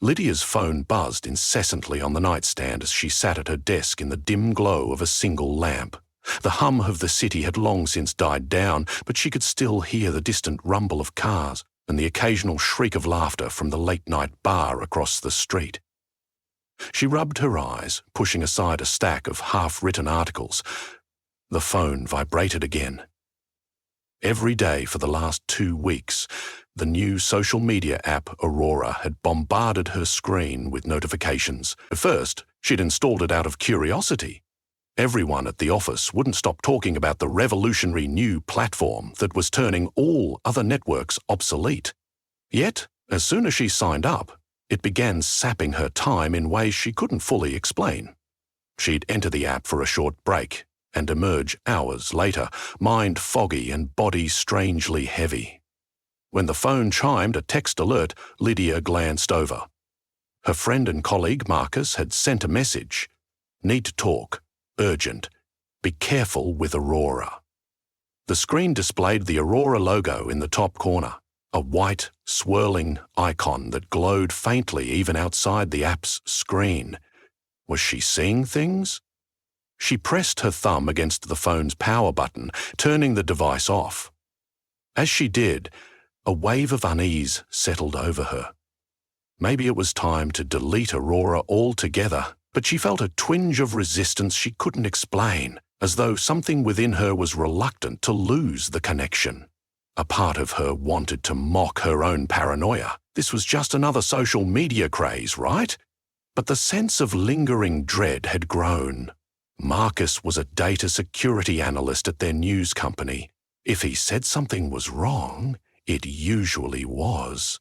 Lydia's phone buzzed incessantly on the nightstand as she sat at her desk in the dim glow of a single lamp. The hum of the city had long since died down, but she could still hear the distant rumble of cars and the occasional shriek of laughter from the late-night bar across the street. She rubbed her eyes, pushing aside a stack of half-written articles. The phone vibrated again. Every day for the last 2 weeks, the new social media app Aurora had bombarded her screen with notifications. At first, she'd installed it out of curiosity. Everyone at the office wouldn't stop talking about the revolutionary new platform that was turning all other networks obsolete. Yet, as soon as she signed up, it began sapping her time in ways she couldn't fully explain. She'd enter the app for a short break and emerge hours later, mind foggy and body strangely heavy. When the phone chimed a text alert, Lydia glanced over. Her friend and colleague Marcus had sent a message. "Need to talk. Urgent. Be careful with Aurora." The screen displayed the Aurora logo in the top corner, a white, swirling icon that glowed faintly even outside the app's screen. Was she seeing things? She pressed her thumb against the phone's power button, turning the device off. As she did, a wave of unease settled over her. Maybe it was time to delete Aurora altogether, but she felt a twinge of resistance she couldn't explain, as though something within her was reluctant to lose the connection. A part of her wanted to mock her own paranoia. This was just another social media craze, right? But the sense of lingering dread had grown. Marcus was a data security analyst at their news company. If he said something was wrong, it usually was.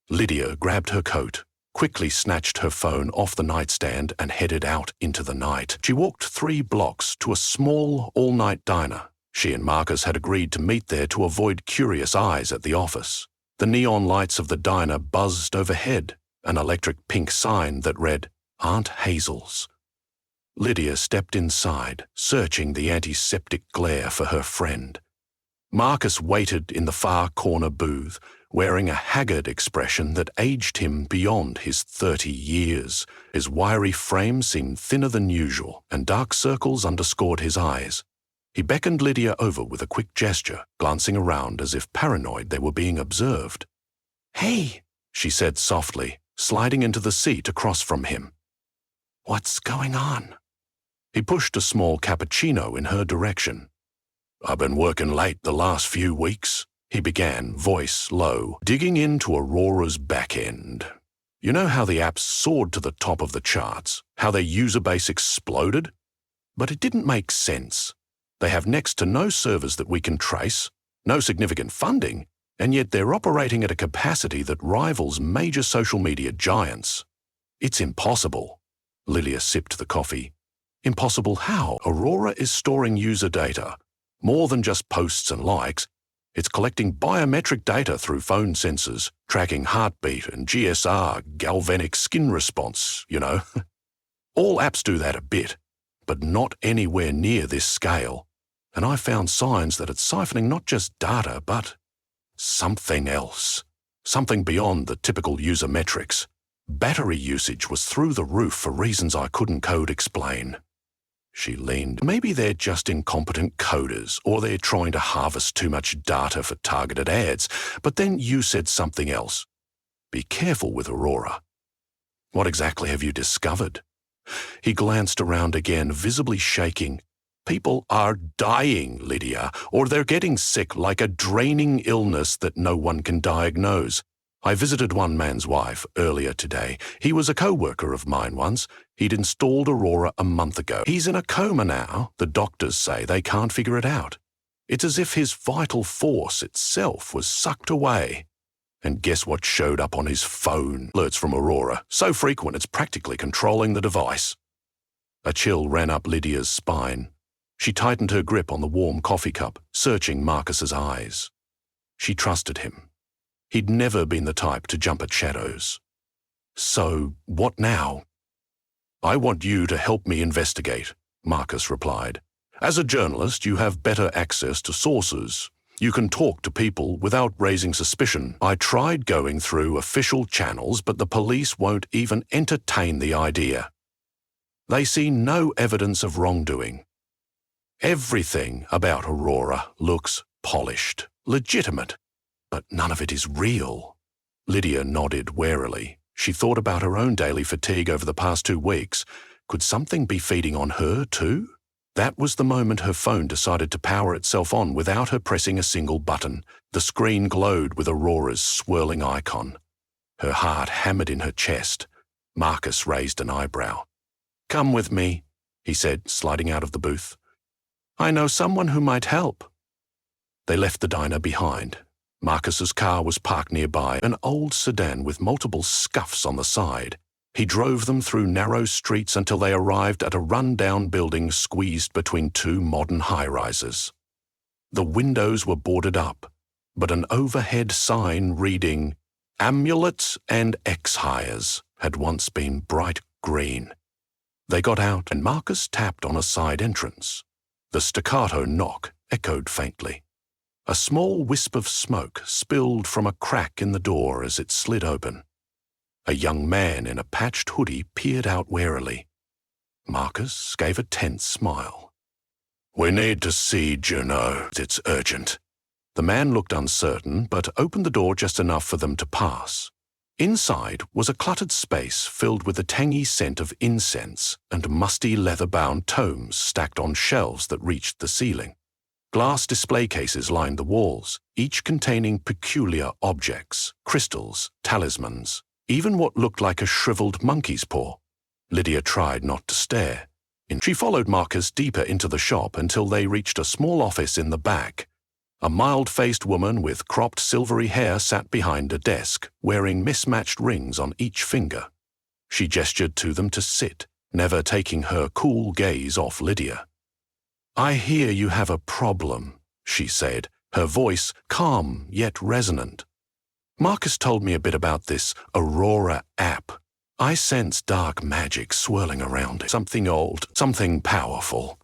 Lydia grabbed her coat, quickly snatched her phone off the nightstand and headed out into the night. She walked 3 blocks to a small all-night diner. She and Marcus had agreed to meet there to avoid curious eyes at the office. The neon lights of the diner buzzed overhead, an electric pink sign that read, "Aunt Hazel's." Lydia stepped inside, searching the antiseptic glare for her friend. Marcus waited in the far corner booth, wearing a haggard expression that aged him beyond his 30 years. His wiry frame seemed thinner than usual, and dark circles underscored his eyes. He beckoned Lydia over with a quick gesture, glancing around as if paranoid they were being observed. "Hey," she said softly, sliding into the seat across from him. "What's going on?" He pushed a small cappuccino in her direction. "I've been working late the last few weeks," he began, voice low, digging into Aurora's back end. "You know how the apps soared to the top of the charts, how their user base exploded? But it didn't make sense. They have next to no servers that we can trace, no significant funding, and yet they're operating at a capacity that rivals major social media giants. It's impossible." Lydia sipped the coffee. "Impossible how? Aurora is storing user data. More than just posts and likes. It's collecting biometric data through phone sensors, tracking heartbeat and GSR, galvanic skin response, you know. All apps do that a bit, but not anywhere near this scale. And I found signs that it's siphoning not just data, but something else. Something beyond the typical user metrics. Battery usage was through the roof for reasons I couldn't code explain." She leaned. "Maybe they're just incompetent coders, or they're trying to harvest too much data for targeted ads. But then you said something else. Be careful with Aurora. What exactly have you discovered?" He glanced around again, visibly shaking. "People are dying, Lydia, or they're getting sick like a draining illness that no one can diagnose. I visited one man's wife earlier today. He was a co-worker of mine once. He'd installed Aurora a month ago. He's in a coma now. The doctors say they can't figure it out. It's as if his vital force itself was sucked away. And guess what showed up on his phone? Alerts from Aurora, so frequent it's practically controlling the device." A chill ran up Lydia's spine. She tightened her grip on the warm coffee cup, searching Marcus's eyes. She trusted him. He'd never been the type to jump at shadows. "So, what now?" "I want you to help me investigate," Marcus replied. "As a journalist, you have better access to sources. You can talk to people without raising suspicion. I tried going through official channels, but the police won't even entertain the idea. They see no evidence of wrongdoing. Everything about Aurora looks polished, legitimate, but none of it is real. Lydia nodded warily. She thought about her own daily fatigue over the past 2 weeks. Could something be feeding on her too? That was the moment her phone decided to power itself on without her pressing a single button. The screen glowed with Aurora's swirling icon. Her heart hammered in her chest. Marcus raised an eyebrow. "Come with me," he said, sliding out of the booth. "I know someone who might help." They left the diner behind. Marcus's car was parked nearby, an old sedan with multiple scuffs on the side. He drove them through narrow streets until they arrived at a run-down building squeezed between 2 modern high-rises. The windows were boarded up, but an overhead sign reading "Amulets and Ex-Hires" had once been bright green. They got out and Marcus tapped on a side entrance. The staccato knock echoed faintly. A small wisp of smoke spilled from a crack in the door as it slid open. A young man in a patched hoodie peered out warily. Marcus gave a tense smile. "We need to see Juno. It's urgent." The man looked uncertain, but opened the door just enough for them to pass. Inside was a cluttered space filled with a tangy scent of incense and musty leather-bound tomes stacked on shelves that reached the ceiling. Glass display cases lined the walls, each containing peculiar objects, crystals, talismans, even what looked like a shriveled monkey's paw. Lydia tried not to stare. She followed Marcus deeper into the shop until they reached a small office in the back. A mild-faced woman with cropped silvery hair sat behind a desk, wearing mismatched rings on each finger. She gestured to them to sit, never taking her cool gaze off Lydia. "I hear you have a problem," she said, her voice calm yet resonant. "Marcus told me a bit about this Aurora app. I sense dark magic swirling around it. Something old, something powerful."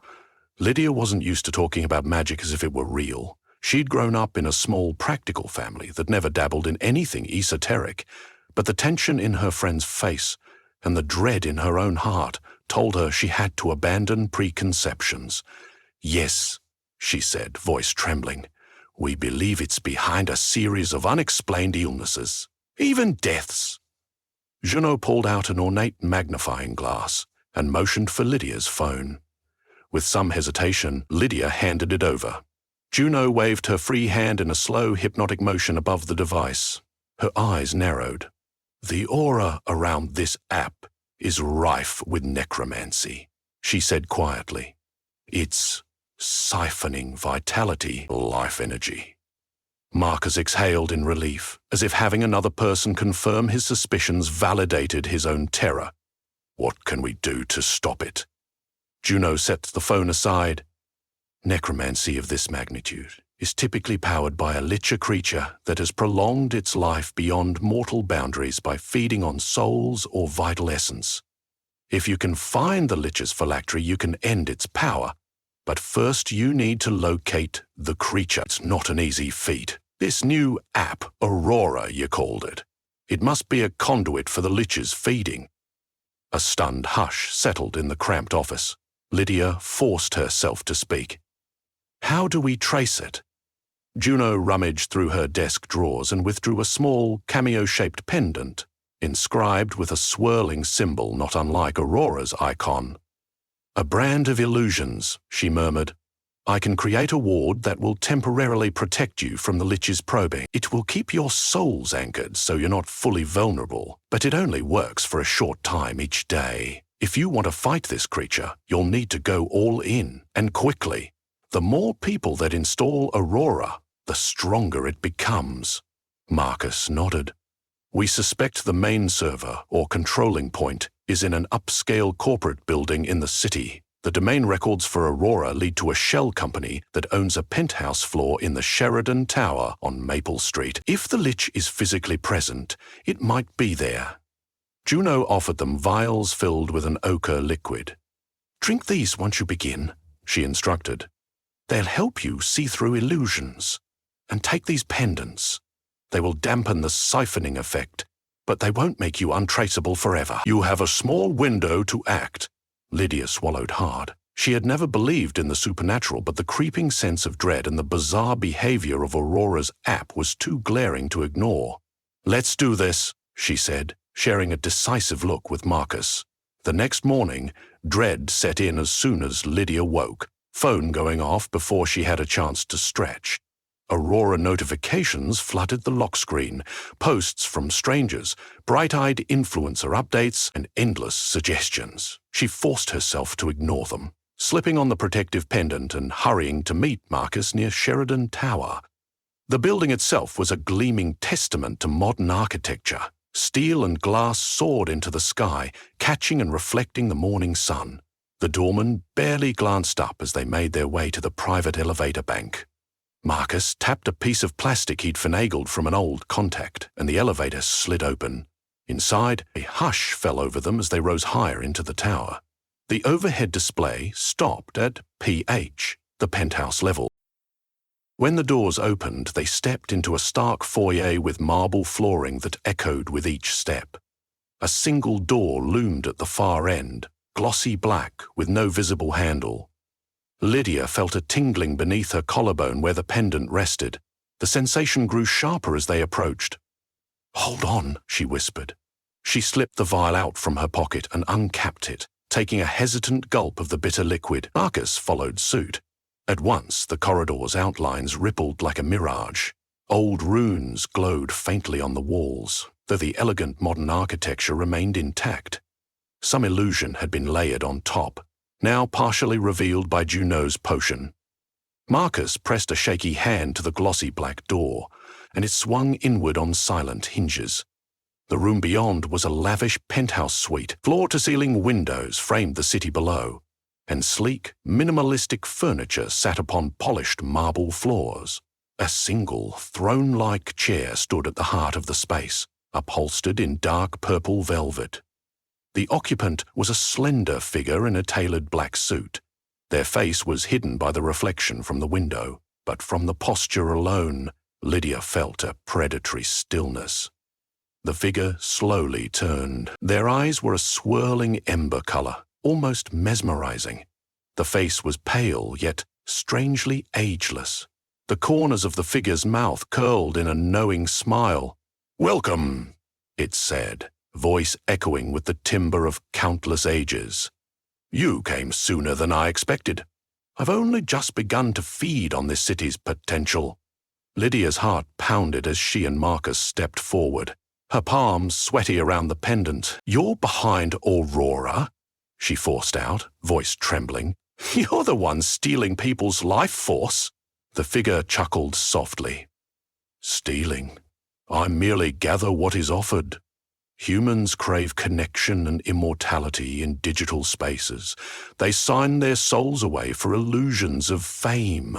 Lydia wasn't used to talking about magic as if it were real. She'd grown up in a small, practical family that never dabbled in anything esoteric, but the tension in her friend's face and the dread in her own heart told her she had to abandon preconceptions. "Yes," she said, voice trembling. "We believe it's behind a series of unexplained illnesses, even deaths." Juno pulled out an ornate magnifying glass and motioned for Lydia's phone. With some hesitation, Lydia handed it over. Juno waved her free hand in a slow, hypnotic motion above the device. Her eyes narrowed. "The aura around this app is rife with necromancy," she said quietly. "It's siphoning vitality, life energy." Marcus exhaled in relief, as if having another person confirm his suspicions validated his own terror. "What can we do to stop it?" Juno set the phone aside. "Necromancy of this magnitude is typically powered by a licher creature that has prolonged its life beyond mortal boundaries by feeding on souls or vital essence. If you can find the licher's phylactery, you can end its power. But first you need to locate the creature. It's not an easy feat. This new app, Aurora, you called it. It must be a conduit for the lich's feeding." A stunned hush settled in the cramped office. Lydia forced herself to speak. "How do we trace it?" Juno rummaged through her desk drawers and withdrew a small, cameo-shaped pendant, inscribed with a swirling symbol not unlike Aurora's icon. "A brand of illusions," she murmured. "I can create a ward that will temporarily protect you from the lich's probing. It will keep your souls anchored so you're not fully vulnerable, but it only works for a short time each day. If you want to fight this creature, you'll need to go all in, and quickly. The more people that install Aurora, the stronger it becomes." Marcus nodded. "We suspect the main server, or controlling point, is in an upscale corporate building in the city. The domain records for Aurora lead to a shell company that owns a penthouse floor in the Sheridan Tower on Maple Street. If the lich is physically present, it might be there." Juno offered them vials filled with an ochre liquid. "Drink these once you begin," she instructed. "They'll help you see through illusions." And take these pendants. They will dampen the siphoning effect, but they won't make you untraceable forever. You have a small window to act." Lydia swallowed hard. She had never believed in the supernatural, but the creeping sense of dread and the bizarre behavior of Aurora's app was too glaring to ignore. "Let's do this," she said, sharing a decisive look with Marcus. The next morning, dread set in as soon as Lydia woke, phone going off before she had a chance to stretch. Aurora notifications flooded the lock screen, posts from strangers, bright-eyed influencer updates, and endless suggestions. She forced herself to ignore them, slipping on the protective pendant and hurrying to meet Marcus near Sheridan Tower. The building itself was a gleaming testament to modern architecture. Steel and glass soared into the sky, catching and reflecting the morning sun. The doorman barely glanced up as they made their way to the private elevator bank. Marcus tapped a piece of plastic he'd finagled from an old contact, and the elevator slid open. Inside, a hush fell over them as they rose higher into the tower. The overhead display stopped at PH, the penthouse level. When the doors opened, they stepped into a stark foyer with marble flooring that echoed with each step. A single door loomed at the far end, glossy black with no visible handle. Lydia felt a tingling beneath her collarbone where the pendant rested. The sensation grew sharper as they approached. "Hold on," she whispered. She slipped the vial out from her pocket and uncapped it, taking a hesitant gulp of the bitter liquid. Marcus followed suit. At once, the corridor's outlines rippled like a mirage. Old runes glowed faintly on the walls, though the elegant modern architecture remained intact. Some illusion had been layered on top, now partially revealed by Juno's potion. Marcus pressed a shaky hand to the glossy black door, and it swung inward on silent hinges. The room beyond was a lavish penthouse suite. Floor-to-ceiling windows framed the city below, and sleek, minimalistic furniture sat upon polished marble floors. A single, throne-like chair stood at the heart of the space, upholstered in dark purple velvet. The occupant was a slender figure in a tailored black suit. Their face was hidden by the reflection from the window, but from the posture alone, Lydia felt a predatory stillness. The figure slowly turned. Their eyes were a swirling ember color, almost mesmerizing. The face was pale, yet strangely ageless. The corners of the figure's mouth curled in a knowing smile. "Welcome," it said, voice echoing with the timbre of countless ages. "You came sooner than I expected. I've only just begun to feed on this city's potential." Lydia's heart pounded as she and Marcus stepped forward, her palms sweaty around the pendant. "You're behind Aurora?" she forced out, voice trembling. "You're the one stealing people's life force?" The figure chuckled softly. "Stealing? I merely gather what is offered. Humans crave connection and immortality in digital spaces. They sign their souls away for illusions of fame."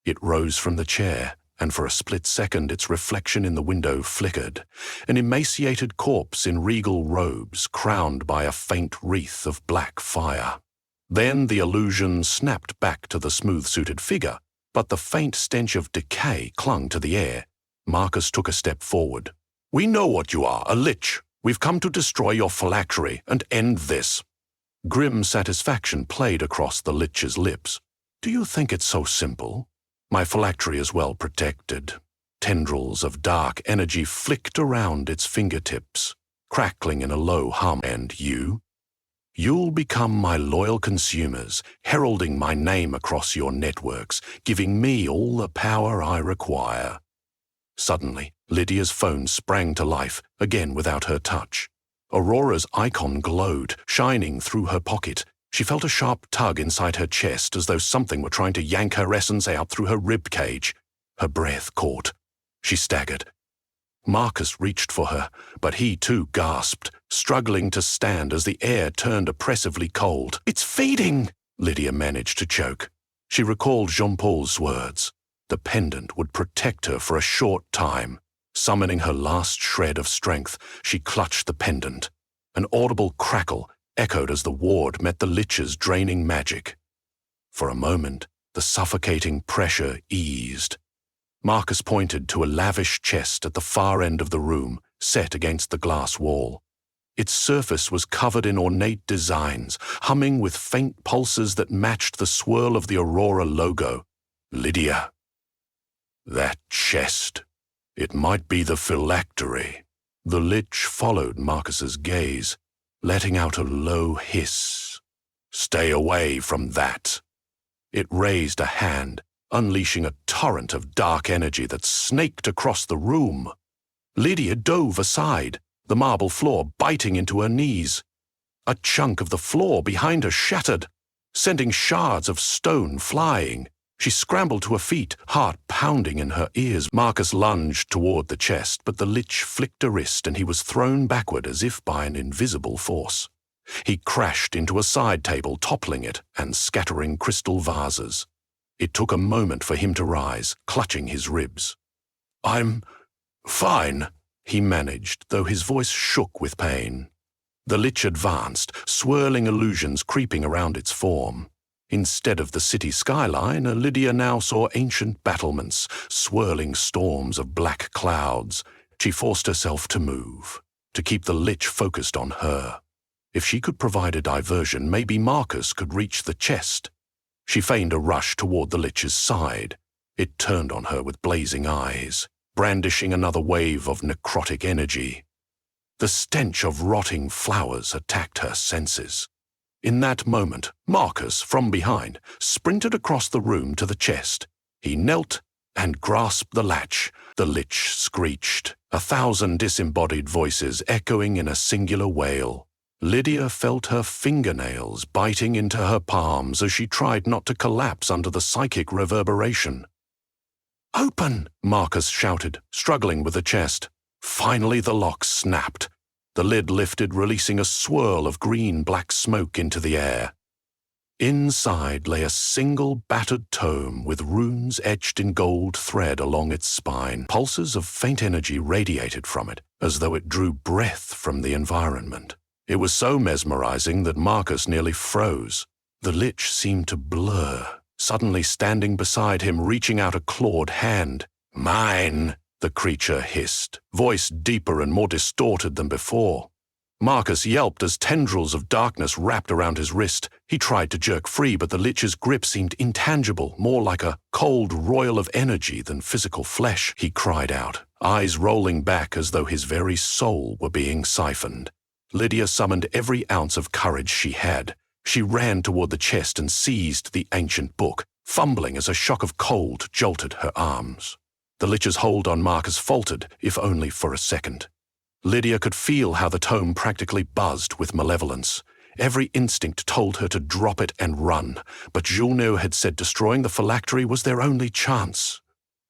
It rose from the chair, and for a split second its reflection in the window flickered, an emaciated corpse in regal robes crowned by a faint wreath of black fire. Then the illusion snapped back to the smooth-suited figure, but the faint stench of decay clung to the air. Marcus took a step forward. "We know what you are, a lich. We've come to destroy your phylactery and end this." Grim satisfaction played across the lich's lips. "Do you think it's so simple? My phylactery is well protected." Tendrils of dark energy flicked around its fingertips, crackling in a low hum. "And you? You'll become my loyal consumers, heralding my name across your networks, giving me all the power I require." Suddenly, Lydia's phone sprang to life, again without her touch. Aurora's icon glowed, shining through her pocket. She felt a sharp tug inside her chest as though something were trying to yank her essence out through her rib cage. Her breath caught. She staggered. Marcus reached for her, but he too gasped, struggling to stand as the air turned oppressively cold. "It's feeding!" Lydia managed to choke. She recalled Jean-Paul's words. The pendant would protect her for a short time. Summoning her last shred of strength, she clutched the pendant. An audible crackle echoed as the ward met the lich's draining magic. For a moment, the suffocating pressure eased. Marcus pointed to a lavish chest at the far end of the room, set against the glass wall. Its surface was covered in ornate designs, humming with faint pulses that matched the swirl of the Aurora logo. Lydia. That chest. It might be the phylactery. The Lich followed Marcus's gaze, letting out a low hiss. Stay away from that. It raised a hand, unleashing a torrent of dark energy that snaked across the room. Lydia dove aside, the marble floor biting into her knees. A chunk of the floor behind her shattered, sending shards of stone flying. She scrambled to her feet, heart pounding in her ears. Marcus lunged toward the chest, but the Lich flicked a wrist and he was thrown backward as if by an invisible force. He crashed into a side table, toppling it and scattering crystal vases. It took a moment for him to rise, clutching his ribs. "I'm fine," he managed, though his voice shook with pain. The Lich advanced, swirling illusions creeping around its form. Instead of the city skyline, Lydia now saw ancient battlements, swirling storms of black clouds. She forced herself to move, to keep the Lich focused on her. If she could provide a diversion, maybe Marcus could reach the chest. She feigned a rush toward the Lich's side. It turned on her with blazing eyes, brandishing another wave of necrotic energy. The stench of rotting flowers attacked her senses. In that moment, Marcus, from behind, sprinted across the room to the chest. He knelt and grasped the latch. The Lich screeched, 1,000 disembodied voices echoing in a singular wail. Lydia felt her fingernails biting into her palms as she tried not to collapse under the psychic reverberation. "Open!" Marcus shouted, struggling with the chest. Finally the lock snapped. The lid lifted, releasing a swirl of green-black smoke into the air. Inside lay a single battered tome with runes etched in gold thread along its spine. Pulses of faint energy radiated from it, as though it drew breath from the environment. It was so mesmerizing that Marcus nearly froze. The Lich seemed to blur, suddenly standing beside him, reaching out a clawed hand. "Mine!" the creature hissed, voice deeper and more distorted than before. Marcus yelped as tendrils of darkness wrapped around his wrist. He tried to jerk free, but the Lich's grip seemed intangible, more like a cold roil of energy than physical flesh. He cried out, eyes rolling back as though his very soul were being siphoned. Lydia summoned every ounce of courage she had. She ran toward the chest and seized the ancient book, fumbling as a shock of cold jolted her arms. The Lich's hold on Marcus faltered, if only for a second. Lydia could feel how the tome practically buzzed with malevolence. Every instinct told her to drop it and run, but Julno had said destroying the phylactery was their only chance.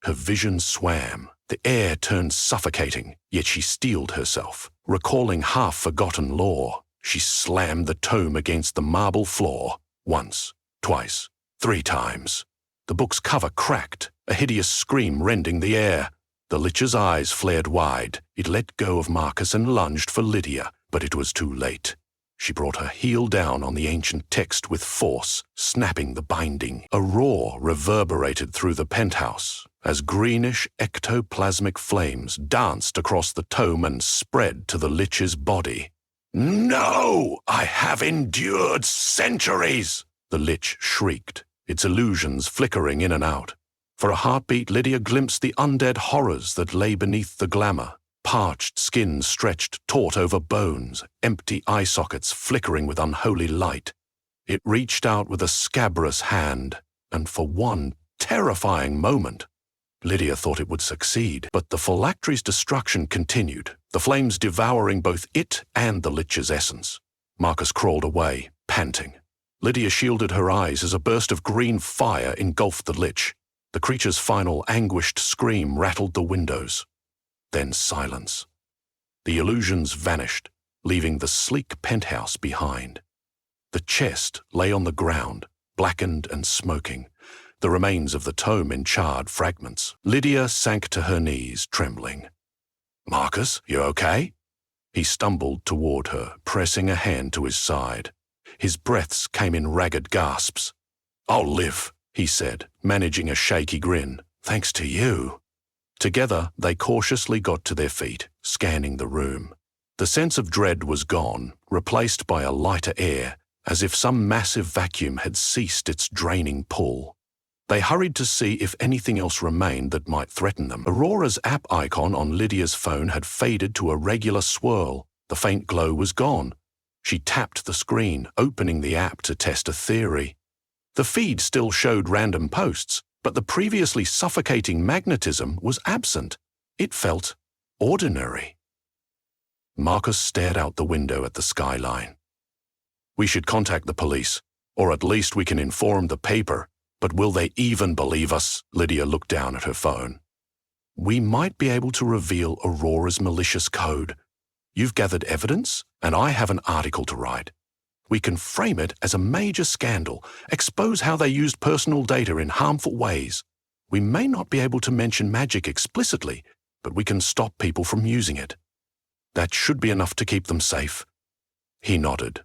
Her vision swam. The air turned suffocating, yet she steeled herself. Recalling half-forgotten lore, she slammed the tome against the marble floor, once, twice, 3 times. The book's cover cracked, a hideous scream rending the air. The Lich's eyes flared wide. It let go of Marcus and lunged for Lydia, but it was too late. She brought her heel down on the ancient text with force, snapping the binding. A roar reverberated through the penthouse as greenish ectoplasmic flames danced across the tome and spread to the Lich's body. "No! I have endured centuries!" the Lich shrieked, its illusions flickering in and out. For a heartbeat, Lydia glimpsed the undead horrors that lay beneath the glamour. Parched skin stretched taut over bones, empty eye sockets flickering with unholy light. It reached out with a scabrous hand, and for one terrifying moment, Lydia thought it would succeed. But the phylactery's destruction continued, the flames devouring both it and the Lich's essence. Marcus crawled away, panting. Lydia shielded her eyes as a burst of green fire engulfed the Lich. The creature's final anguished scream rattled the windows. Then silence. The illusions vanished, leaving the sleek penthouse behind. The chest lay on the ground, blackened and smoking, the remains of the tome in charred fragments. Lydia sank to her knees, trembling. "Marcus, you okay?" He stumbled toward her, pressing a hand to his side. His breaths came in ragged gasps. "I'll live," he said, managing a shaky grin. "Thanks to you." Together, they cautiously got to their feet, scanning the room. The sense of dread was gone, replaced by a lighter air, as if some massive vacuum had ceased its draining pull. They hurried to see if anything else remained that might threaten them. Aurora's app icon on Lydia's phone had faded to a regular swirl. The faint glow was gone. She tapped the screen, opening the app to test a theory. The feed still showed random posts, but the previously suffocating magnetism was absent. It felt ordinary. Marcus stared out the window at the skyline. "We should contact the police, or at least we can inform the paper. But will they even believe us?" Lydia looked down at her phone. "We might be able to reveal Aurora's malicious code. You've gathered evidence, and I have an article to write. We can frame it as a major scandal, expose how they used personal data in harmful ways. We may not be able to mention magic explicitly, but we can stop people from using it. That should be enough to keep them safe." He nodded,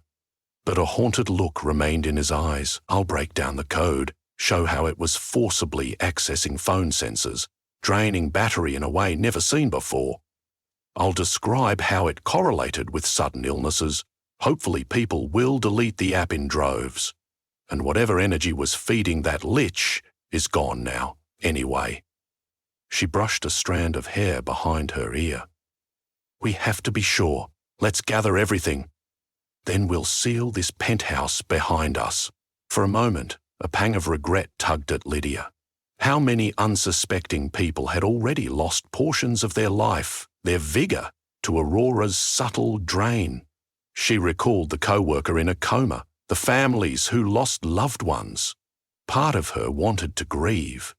but a haunted look remained in his eyes. "I'll break down the code, show how it was forcibly accessing phone sensors, draining battery in a way never seen before. I'll describe how it correlated with sudden illnesses. Hopefully people will delete the app in droves. And whatever energy was feeding that lich is gone now, anyway." She brushed a strand of hair behind her ear. "We have to be sure. Let's gather everything. Then we'll seal this penthouse behind us." For a moment, a pang of regret tugged at Lydia. How many unsuspecting people had already lost portions of their life, their vigor, to Aurora's subtle drain? She recalled the co-worker in a coma, the families who lost loved ones. Part of her wanted to grieve,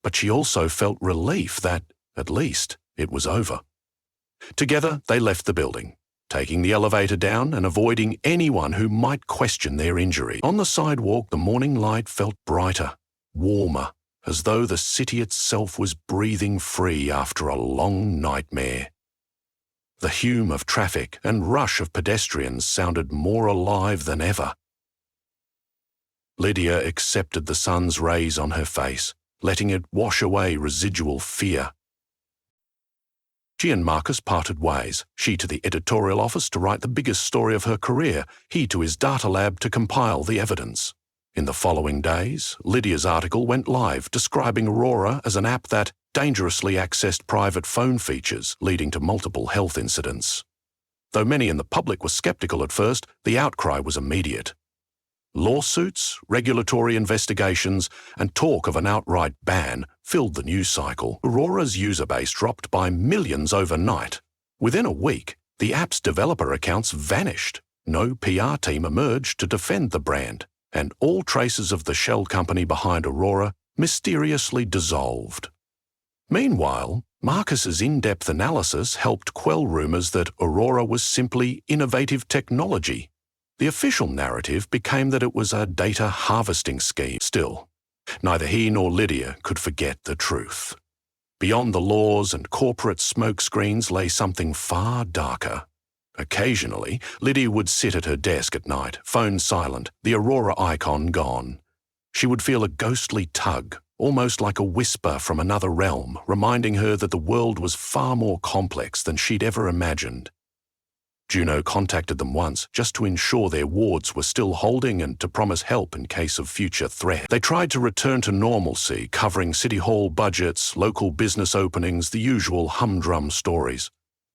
but she also felt relief that, at least, it was over. Together, they left the building, taking the elevator down and avoiding anyone who might question their injury. On the sidewalk, the morning light felt brighter, warmer, as though the city itself was breathing free after a long nightmare. The hume of traffic and rush of pedestrians sounded more alive than ever. Lydia accepted the sun's rays on her face, letting it wash away residual fear. She and Marcus parted ways, she to the editorial office to write the biggest story of her career, he to his data lab to compile the evidence. In the following days, Lydia's article went live describing Aurora as an app that dangerously accessed private phone features, leading to multiple health incidents. Though many in the public were skeptical at first, the outcry was immediate. Lawsuits, regulatory investigations, and talk of an outright ban filled the news cycle. Aurora's user base dropped by millions overnight. Within a week, the app's developer accounts vanished. No PR team emerged to defend the brand, and all traces of the shell company behind Aurora mysteriously dissolved. Meanwhile, Marcus's in-depth analysis helped quell rumors that Aurora was simply innovative technology. The official narrative became that it was a data harvesting scheme. Still, neither he nor Lydia could forget the truth. Beyond the laws and corporate smokescreens lay something far darker. Occasionally, Lydia would sit at her desk at night, phone silent, the Aurora icon gone. She would feel a ghostly tug, almost like a whisper from another realm, reminding her that the world was far more complex than she'd ever imagined. Juno contacted them once just to ensure their wards were still holding and to promise help in case of future threat. They tried to return to normalcy, covering city hall budgets, local business openings, the usual humdrum stories.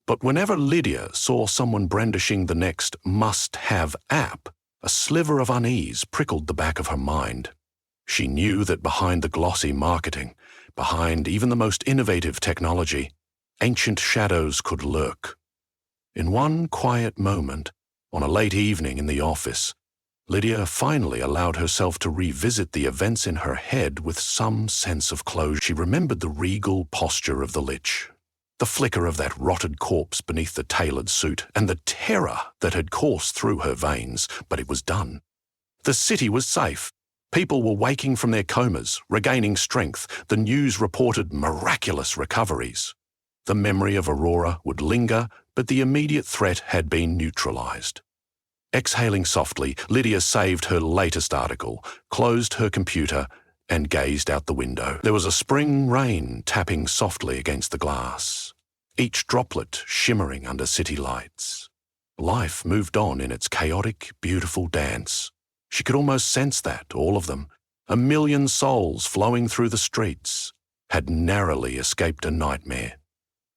But whenever Lydia saw someone brandishing the next must-have app, a sliver of unease prickled the back of her mind. She knew that behind the glossy marketing, behind even the most innovative technology, ancient shadows could lurk. In one quiet moment, on a late evening in the office, Lydia finally allowed herself to revisit the events in her head with some sense of closure. She remembered the regal posture of the lich, the flicker of that rotted corpse beneath the tailored suit, and the terror that had coursed through her veins, but it was done. The city was safe. People were waking from their comas, regaining strength. The news reported miraculous recoveries. The memory of Aurora would linger, but the immediate threat had been neutralized. Exhaling softly, Lydia saved her latest article, closed her computer, and gazed out the window. There was a spring rain tapping softly against the glass, each droplet shimmering under city lights. Life moved on in its chaotic, beautiful dance. She could almost sense that, all of them, a million souls flowing through the streets, had narrowly escaped a nightmare.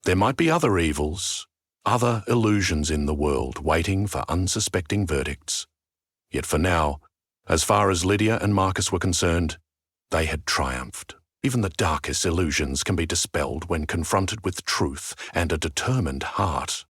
There might be other evils, other illusions in the world waiting for unsuspecting verdicts. Yet for now, as far as Lydia and Marcus were concerned, they had triumphed. Even the darkest illusions can be dispelled when confronted with truth and a determined heart.